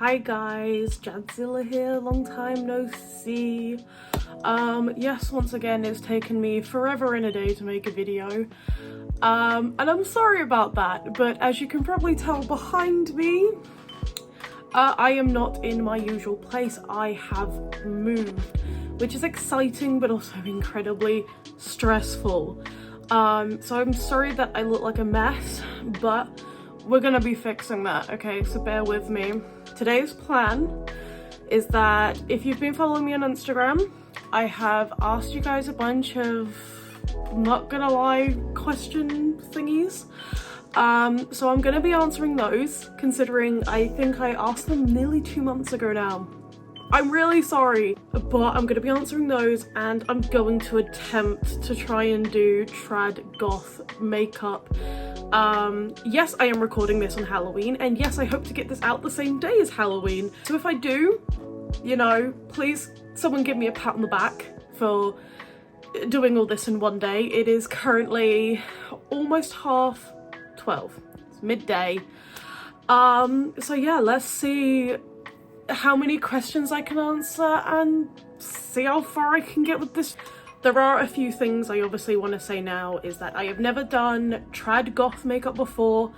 Hi guys, Djadzilla here, long time no see. Yes, once again it's taken me forever and a day to make a video. And I'm sorry about that, but as you can probably tell behind me, I am not in my usual place. I have moved, which is exciting but also incredibly stressful. So I'm sorry that I look like a mess, but we're gonna be fixing that, okay? So bear with me. Today's plan is that if you've been following me on Instagram, I have asked you guys a bunch of, not gonna lie, question thingies. So I'm gonna be answering those, considering I think I asked them nearly 2 months ago now. I'm really sorry, but I'm gonna be answering those, and I'm going to attempt to try and do trad goth makeup. Yes, I am recording this on Halloween, and yes, I hope to get this out the same day as Halloween. So if I do, you know, please someone give me a pat on the back for doing all this in one day. It is currently almost 12:30. It's midday. So yeah, let's see how many questions I can answer and see how far I can get with this. There are a few things I obviously want to say now, is that I have never done trad goth makeup before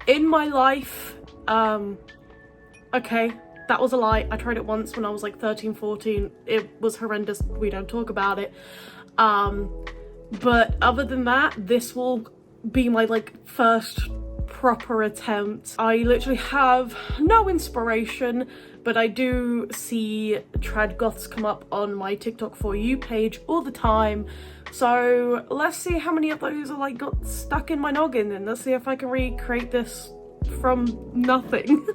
in my life. Okay, that was a lie. I tried it once when I was like 13, 14. It was horrendous. We don't talk about it. But other than that, this will be my like first proper attempt. I literally have no inspiration, but I do see trad goths come up on my TikTok For You page all the time. So let's see how many of those are like got stuck in my noggin, and let's see if I can recreate this from nothing.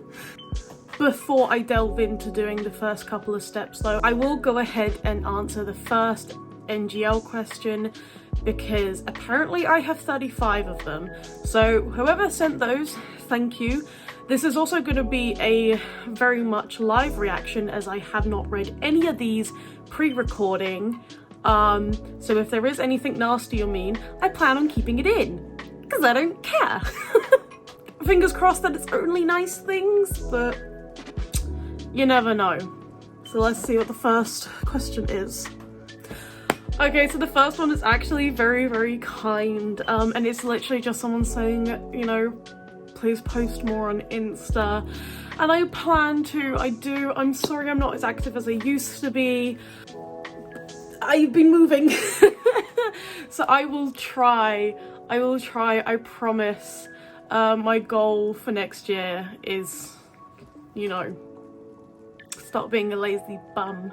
Before I delve into doing the first couple of steps though, I will go ahead and answer the first NGL question, because apparently I have 35 of them. So whoever sent those, thank you. This is also going to be a very much live reaction, as I have not read any of these pre-recording. So if there is anything nasty or mean, I plan on keeping it in, because I don't care. Fingers crossed that it's only nice things, but you never know. So let's see what the first question is. Okay, so the first one is actually very, very kind, and it's literally just someone saying, you know, please post more on Insta. And I plan to, I'm sorry I'm not as active as I used to be. I've been moving. So I will try, I promise. My goal for next year is, you know, stop being a lazy bum.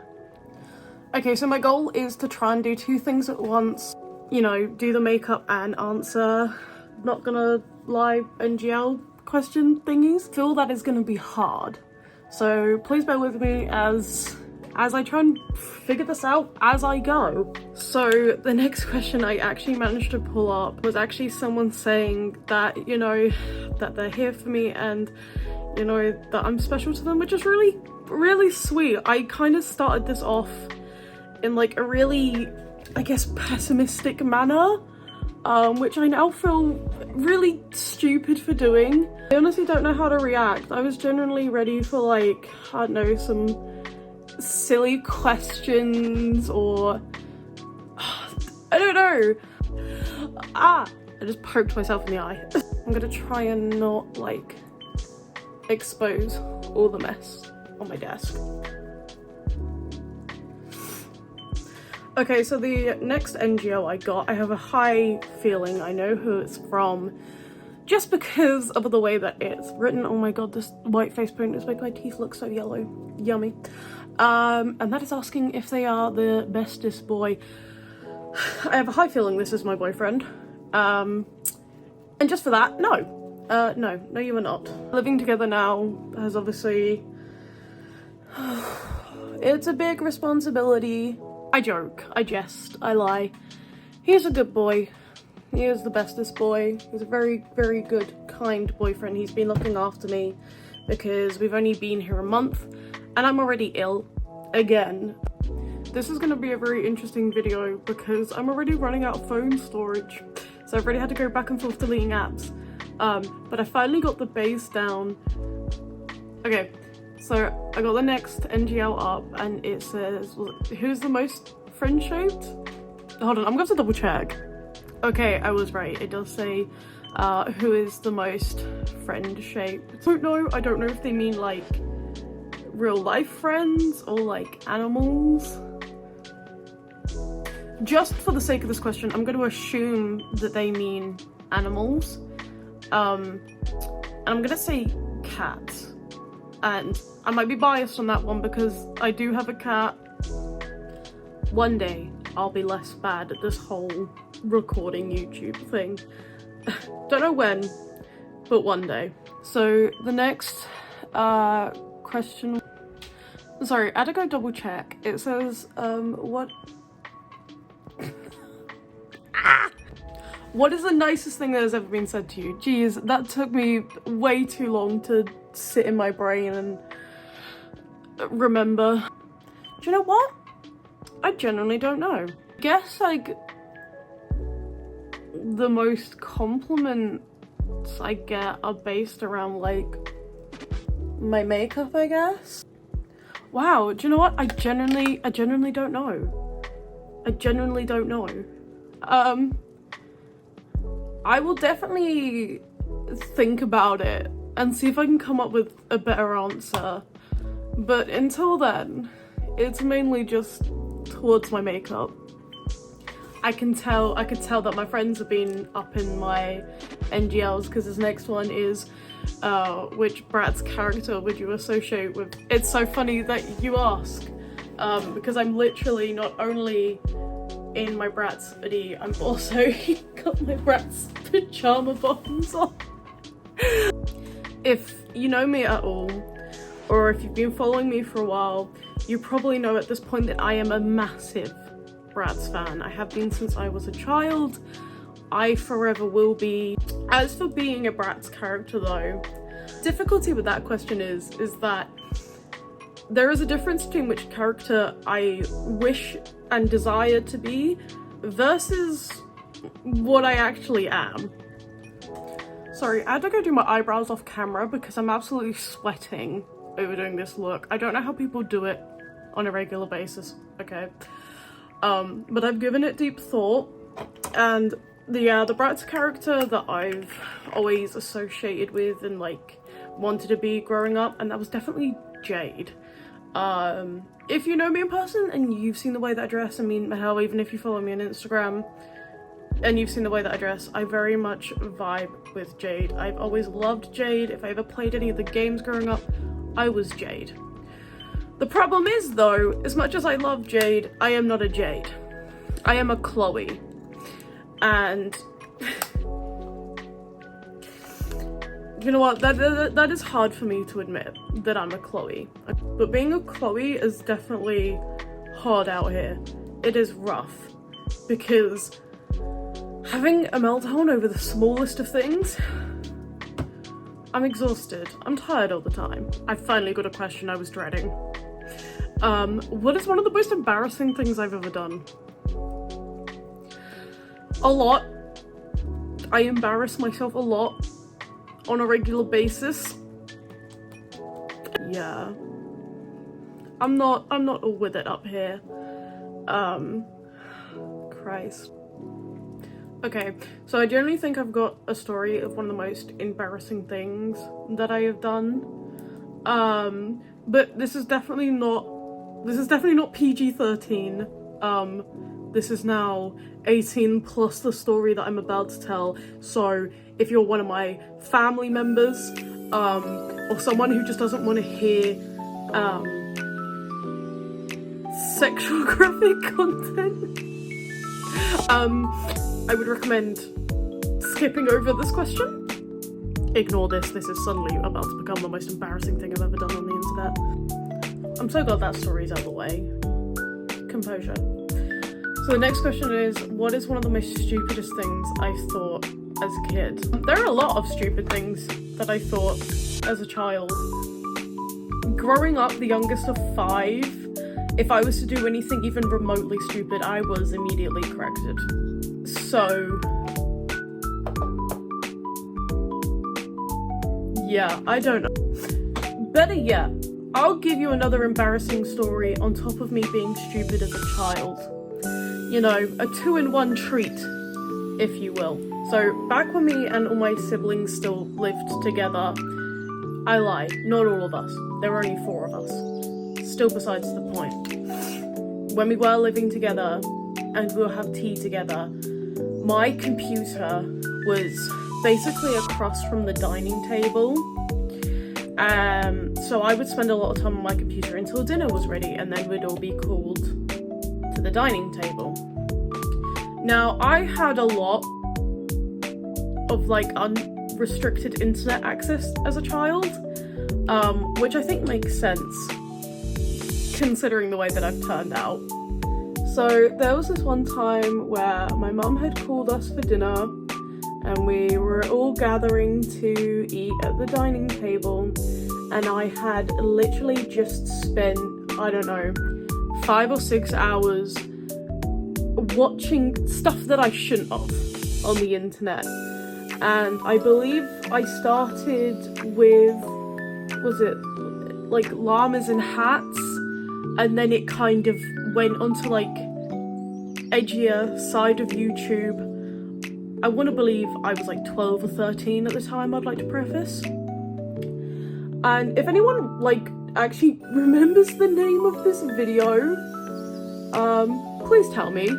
Okay, so my goal is to try and do 2 things at once. You know, do the makeup and answer, not gonna lie, NGL question thingies. I feel that is gonna be hard. So please bear with me as I try and figure this out as I go. So the next question I actually managed to pull up was actually someone saying that, you know, that they're here for me and, you know, that I'm special to them, which is really, really sweet. I kind of started this off in like a really, I guess, pessimistic manner, which I now feel really stupid for doing. I honestly don't know how to react. I was genuinely ready for like, I don't know, some silly questions or I don't know. I just poked myself in the eye. I'm gonna try and not like expose all the mess on my desk. Okay, so the next NGL I got, I have a high feeling I know who it's from, just because of the way that it's written. Oh my god, this white face paint is making my teeth look so yellow. Yummy. And that is asking if they are the bestest boy. I have a high feeling this is my boyfriend. And just for that, no. No, you are not. Living together now has obviously... it's a big responsibility. I joke, I jest, I lie. He's a good boy. He is the bestest boy. He's a very, very good, kind boyfriend. He's been looking after me because we've only been here a month and I'm already ill again. This is going to be a very interesting video because I'm already running out of phone storage. So I've already had to go back and forth deleting apps. But I finally got the base down. Okay, So I got the next NGL up and it says, who's the most friend-shaped? Hold on, I'm going to double check. Okay, I was right. It does say who is the most friend-shaped. I don't know if they mean like real life friends or like animals. Just for the sake of this question, I'm going to assume that they mean animals. And I'm going to say cats. And I might be biased on that one because I do have a cat. One day I'll be less bad at this whole recording YouTube thing. Don't know when, but one day. So the next question, sorry, I had to go double check. It says what is the nicest thing that has ever been said to you? Jeez, that took me way too long to sit in my brain and remember. Do you know what? I genuinely don't know. I guess like the most compliments I get are based around like my makeup, I guess. Wow, do you know what? I genuinely don't know. I genuinely don't know. I will definitely think about it and see if I can come up with a better answer. But until then, it's mainly just towards my makeup. I could tell that my friends have been up in my NGLs because this next one is which Bratz character would you associate with? It's so funny that you ask because I'm literally not only in my Bratz hoodie, I'm also got my Bratz pajama bottoms on. If you know me at all, or if you've been following me for a while, you probably know at this point that I am a massive Bratz fan. I have been since I was a child. I forever will be. As for being a Bratz character though, difficulty with that question is that there is a difference between which character I wish and desire to be versus what I actually am. Sorry, I had to go do my eyebrows off camera because I'm absolutely sweating over doing this look. I don't know how people do it on a regular basis, okay? But I've given it deep thought, and the Bratz character that I've always associated with and like wanted to be growing up, and that was definitely Jade. If you know me in person and you've seen the way that I dress, I mean, hell, even if you follow me on Instagram and you've seen the way that I dress, I very much vibe with Jade. I've always loved Jade. If I ever played any of the games growing up, I was Jade. The problem is though, as much as I love Jade, I am not a Jade. I am a Chloe. And you know what, that is hard for me to admit that I'm a Chloe. But being a Chloe is definitely hard out here. It is rough because having a meltdown over the smallest of things, I'm exhausted. I'm tired all the time. I finally got a question I was dreading. What is one of the most embarrassing things I've ever done? A lot. I embarrass myself a lot on a regular basis. Yeah. I'm not all with it up here. Christ. Okay, so I generally think I've got a story of one of the most embarrassing things that I have done. But this is definitely not PG-13. This is now 18 plus the story that I'm about to tell. So if you're one of my family members, or someone who just doesn't want to hear sexual graphic content, I would recommend skipping over this question. Ignore this is suddenly about to become the most embarrassing thing I've ever done on the internet. I'm so glad that story's out of the way. Composure. So the next question is, what is one of the most stupidest things I've thought as a kid? There are a lot of stupid things that I thought as a child. Growing up the youngest of 5, if I was to do anything even remotely stupid, I was immediately corrected. So yeah, I don't know. Better yet, I'll give you another embarrassing story on top of me being stupid as a child. You know, a 2-in-1 treat, if you will. So back when me and all my siblings still lived together, I lie, not all of us. There were only 4 of us. Still besides the point. When we were living together and we would have tea together, my computer was basically across from the dining table. So I would spend a lot of time on my computer until dinner was ready, and then we'd all be called to the dining table. Now, I had a lot of like unrestricted internet access as a child, which I think makes sense considering the way that I've turned out. So there was this one time where my mum had called us for dinner and we were all gathering to eat at the dining table, and I had literally just spent, I don't know, 5 or 6 hours watching stuff that I shouldn't have on the internet. And I believe I started with, was it like llamas and hats? And then it kind of went onto like edgier side of YouTube. I want to believe I was like 12 or 13 at the time, I'd like to preface. And if anyone like actually remembers the name of this video, please tell me.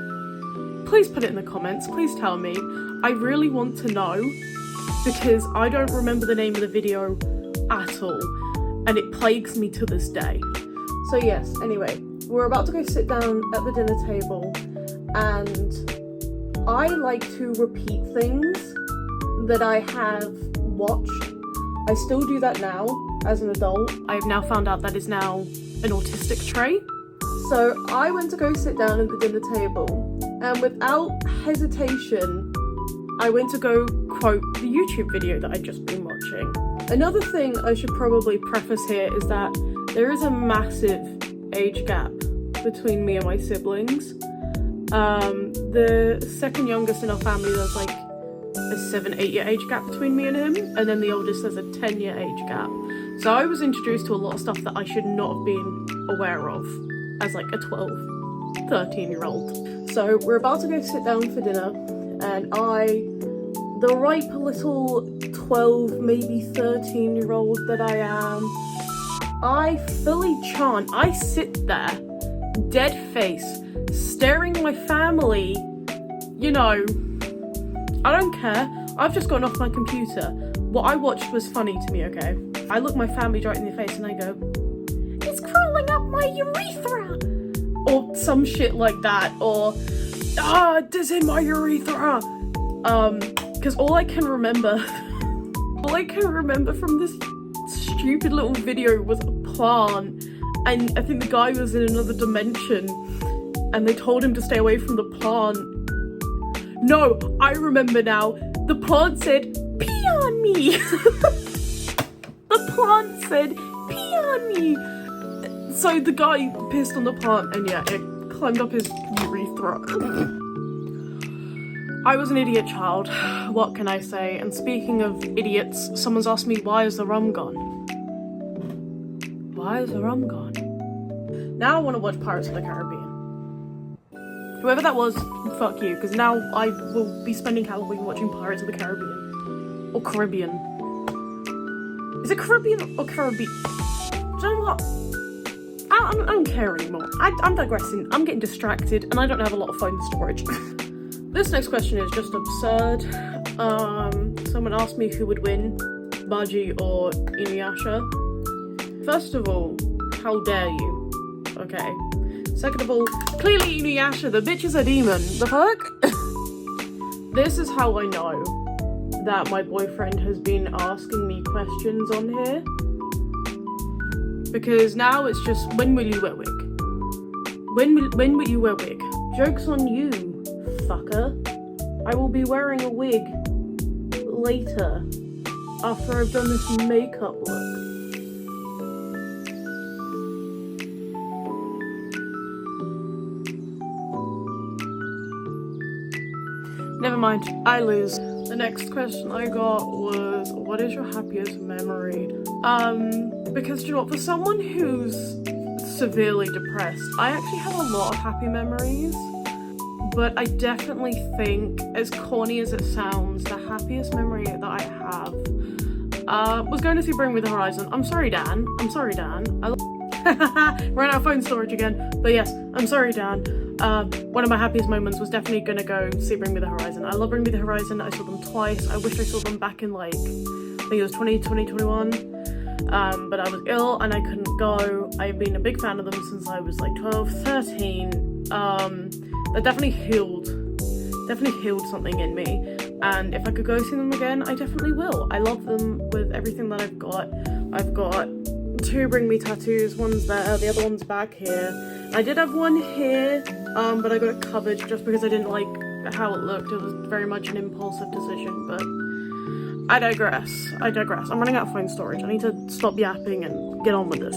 Please put it in the comments, please tell me. I really want to know, because I don't remember the name of the video at all, and it plagues me to this day. So yes, anyway, we're about to go sit down at the dinner table, and I like to repeat things that I have watched. I still do that now as an adult. I've now found out that is now an autistic trait. So I went to go sit down at the dinner table, and without hesitation, I went to go quote the YouTube video that I'd just been watching. Another thing I should probably preface here is that there is a massive age gap between me and my siblings. The second youngest in our family, there's like a 7-8 year age gap between me and him, and then the oldest, there's a 10-year age gap. So I was introduced to a lot of stuff that I should not have been aware of as like a 12-13-year-old. So we're about to go sit down for dinner, and the ripe little 12, maybe 13-year-old that I am, I fully chant. I sit there, dead face, staring at my family. You know, I don't care. I've just gotten off my computer. What I watched was funny to me, okay? I look my family right in the face and I go, "It's crawling up my urethra!" Or some shit like that, or, "It's in my urethra!" Because all I can remember from this stupid little video was a plant, and I think the guy was in another dimension, and they told him to stay away from the plant. No, I remember now. The plant said, "Pee on me!" The plant said, "Pee on me!" So the guy pissed on the plant, and yeah, it climbed up his urethra. I was an idiot child, what can I say? And speaking of idiots, someone's asked me, why is the rum gone? Why is the rum gone? Now I want to watch Pirates of the Caribbean. Whoever that was, fuck you, because now I will be spending Halloween watching Pirates of the Caribbean. Or Caribbean. Is it Caribbean or Caribbean? Do you know what? I don't care anymore. I'm digressing. I'm getting distracted, and I don't have a lot of phone storage. This next question is just absurd. Someone asked me who would win, Baji or Inuyasha. First of all, how dare you? Okay. Second of all, clearly Inuyasha, the bitch is a demon. The fuck? This is how I know that my boyfriend has been asking me questions on here. Because now it's just, when will you wear wig? When will you wear wig? Joke's on you, fucker. I will be wearing a wig later, after I've done this makeup look. Never mind, I lose. The next question I got was, what is your happiest memory? Because you know what, for someone who's severely depressed, I actually have a lot of happy memories, but I definitely think, as corny as it sounds, the happiest memory that I have was going to see Bring Me the Horizon. I'm sorry, Dan. Ran out of phone storage again. But yes, I'm sorry, Dan. One of my happiest moments was definitely gonna go see Bring Me the Horizon. I love Bring Me the Horizon. I saw them twice. I wish I saw them back in like, I think it was 2021. But I was ill and I couldn't go. I've been a big fan of them since I was like 12, 13. That definitely healed something in me. And if I could go see them again, I definitely will. I love them with everything that I've got. I've got 2 Bring Me tattoos. One's there, the other one's back here. I did have one here, but I got it covered just because I didn't like how it looked. It was very much an impulsive decision, but I digress. I'm running out of phone storage. I need to stop yapping and get on with this.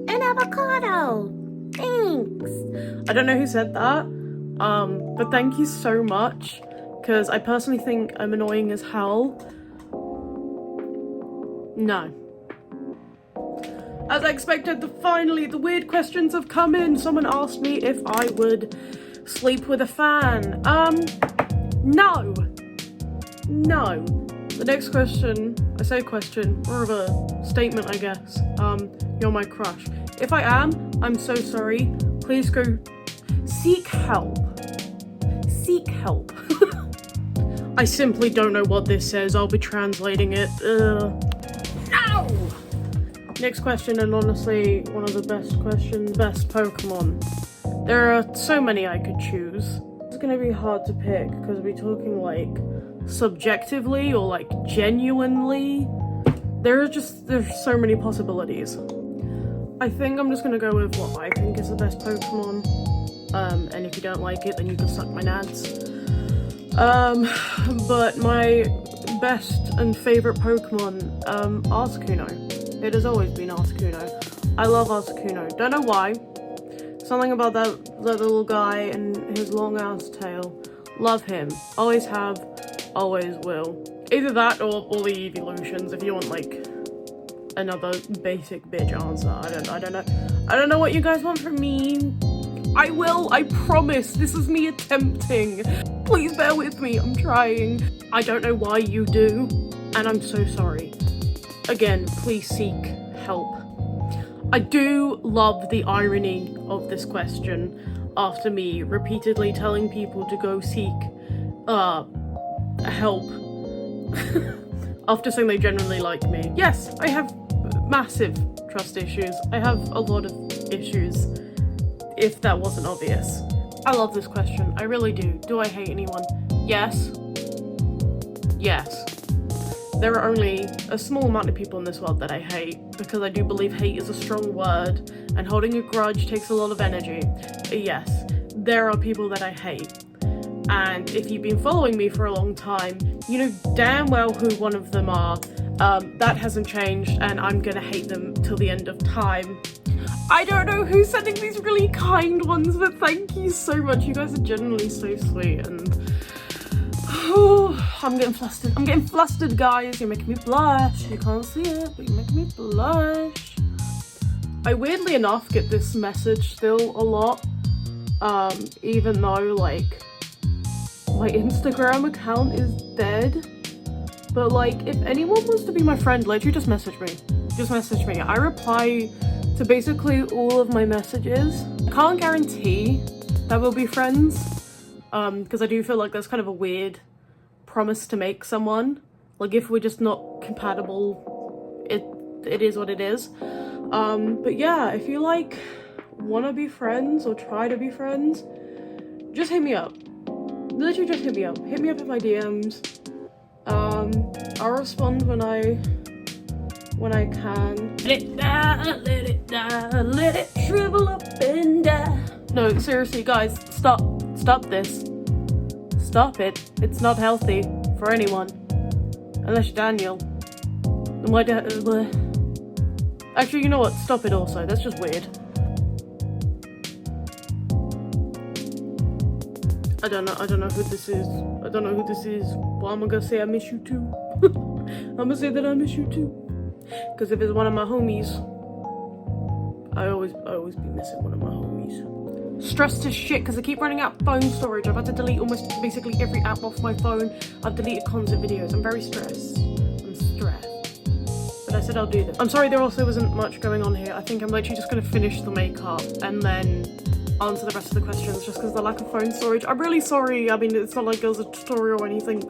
An avocado! Thanks! I don't know who said that, but thank you so much, because I personally think I'm annoying as hell. No. As I expected, finally the weird questions have come in. Someone asked me if I would sleep with a fan. No. The next question, I say question, more of a statement, I guess. You're my crush. If I am, I'm so sorry. Please go seek help. Seek help. I simply don't know what this says. I'll be translating it. No! Next question, and honestly, one of the best questions. Best Pokemon. There are so many I could choose. It's gonna be hard to pick, because we're talking like subjectively or like genuinely. There's so many possibilities. I think I'm just gonna go with what I think is the best Pokemon. And if you don't like it, then you can suck my nads. But my best and favorite Pokemon, Articuno. It has always been Articuno. I love Articuno. Don't know why. Something about that little guy and his long ass tail. Love him. Always have, always will. Either that or all the evolutions, if you want like another basic bitch answer. I don't know what you guys want from me. I will, I promise. This is me attempting. Please bear with me, I'm trying. I don't know why you do, and I'm so sorry. Again, please seek help. I do love the irony of this question after me repeatedly telling people to go seek help after saying they genuinely like me. Yes, I have massive trust issues. I have a lot of issues, if that wasn't obvious. I love this question, I really do. Do I hate anyone? Yes. Yes. There are only a small amount of people in this world that I hate, because I do believe hate is a strong word, and holding a grudge takes a lot of energy. Yes, there are people that I hate. And if you've been following me for a long time, you know damn well who one of them are. That hasn't changed, and I'm gonna hate them till the end of time. I don't know who's sending these really kind ones, but thank you so much. You guys are genuinely so sweet, and I'm getting flustered. I'm getting flustered, guys. You're making me blush. You can't see it, but you're making me blush. I weirdly enough get this message still a lot, even though like my Instagram account is dead. But like, if anyone wants to be my friend, literally just message me. Just message me. I reply to basically all of my messages. I can't guarantee that we'll be friends, because I do feel like that's kind of a weird promise to make someone. Like, if we're just not compatible, it is what it is. But yeah, if you like want to be friends or try to be friends, just hit me up. Literally just hit me up. Hit me up in my DMs. I'll respond when I can. Let it die, let it die, let it shrivel up and die. No, seriously, guys, stop this. Stop it. It's not healthy for anyone. Unless you're Daniel. My dad. Actually, you know what? Stop it also. That's just weird. I don't know who this is. I don't know who this is. Well, I'm gonna say I miss you too. I'm gonna say that I miss you too. Because if it's one of my homies, I always be missing one of my homies. Stressed as shit because I keep running out of phone storage. I've had to delete almost basically every app off my phone. I've deleted content videos. I'm very stressed. I'm stressed. But I said I'll do this. I'm sorry there also isn't much going on here. I think I'm literally just gonna finish the makeup and then answer the rest of the questions just because of the lack of phone storage. I'm really sorry. I mean, it's not like there was a tutorial or anything.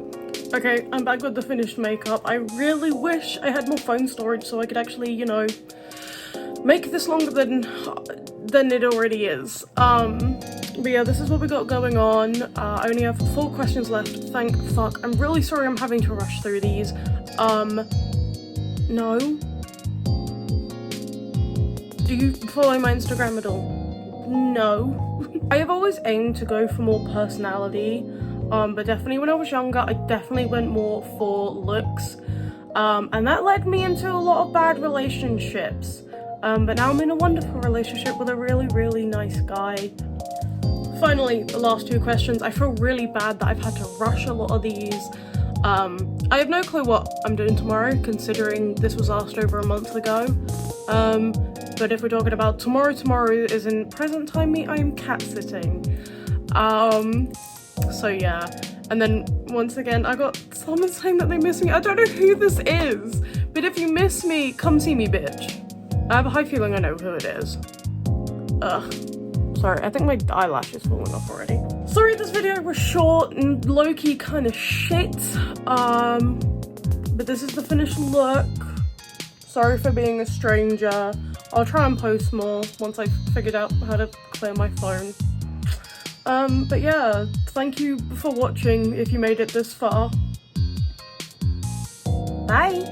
Okay, I'm back with the finished makeup. I really wish I had more phone storage so I could actually, you know, make this longer than it already is. But yeah, this is what we got going on. I only have 4 questions left, thank fuck. I'm really sorry I'm having to rush through these. No. Do you follow my Instagram at all? No. I have always aimed to go for more personality, but definitely when I was younger, I definitely went more for looks. And that led me into a lot of bad relationships. But now I'm in a wonderful relationship with a really, really nice guy. Finally, the last 2 questions. I feel really bad that I've had to rush a lot of these. I have no clue what I'm doing tomorrow, considering this was asked over a month ago. But if we're talking about tomorrow is in present time me, I am cat sitting. So yeah. And then once again, I got someone saying that they miss me. I don't know who this is, but if you miss me, come see me, bitch. I have a high feeling I know who it is. Ugh. Sorry, I think my eyelash is falling off already. Sorry this video was short and low-key kind of shit. But this is the finished look. Sorry for being a stranger. I'll try and post more once I've figured out how to clear my phone. But yeah, thank you for watching if you made it this far. Bye!